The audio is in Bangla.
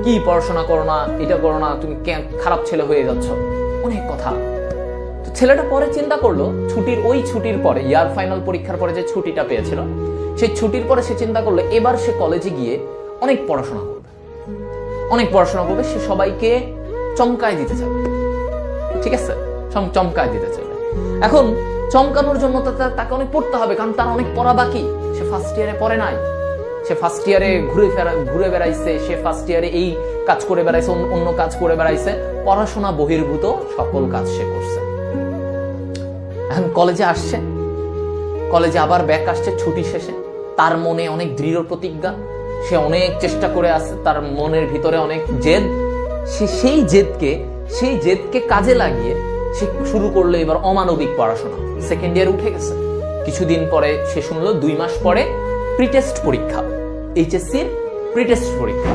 কি পড়াশোনা করো না, এটা করো না, তুমি খারাপ ছেলে হয়ে যাচ্ছ, অনেক কথা। তো ছেলেটা পরে চিন্তা করলো, ছুটির পরে, ইয়ার ফাইনাল পরীক্ষার পরে যে ছুটিটা পেয়েছিল, সেই ছুটির পরে সে চিন্তা করলো এবার সে কলেজে গিয়ে অনেক পড়াশোনা করবে, সে সবাইকে চমকায় দিতে চাবে। ঠিক আছে, চমকায় দিতে চাবে। এখন চমকানোর জন্য তাকে অনেক পড়তে হবে, কারণ তার অনেক পড়া বাকি। সে ফার্স্ট ইয়ারে পড়ে নাই, সে ফার্স্ট ইয়ারে ঘুরে বেড়াইছে, সে ফার্স্ট ইয়ারে এই কাজ করে বেড়াইছে, অন্য কাজ করে বেড়াইছে, পড়াশোনা বহির্ভূত সকল কাজ সে করছে। এখন কলেজে আসছে, কলেজে আবার ব্যাক আসছে ছুটি শেষে, তার মনে অনেক দৃঢ় প্রতিজ্ঞা, সে অনেক চেষ্টা করে আসছে, তার মনের ভিতরে অনেক জেদ। সে সেই জেদকে কাজে লাগিয়ে সে শুরু করলো এবার অমানবিক পড়াশোনা। সেকেন্ড ইয়ার উঠে গেছে, কিছুদিন পরে সে শুনলো 2 মাস পরে প্রিটেস্ট পরীক্ষা, এইচএসসির প্রিটেস্ট পরীক্ষা।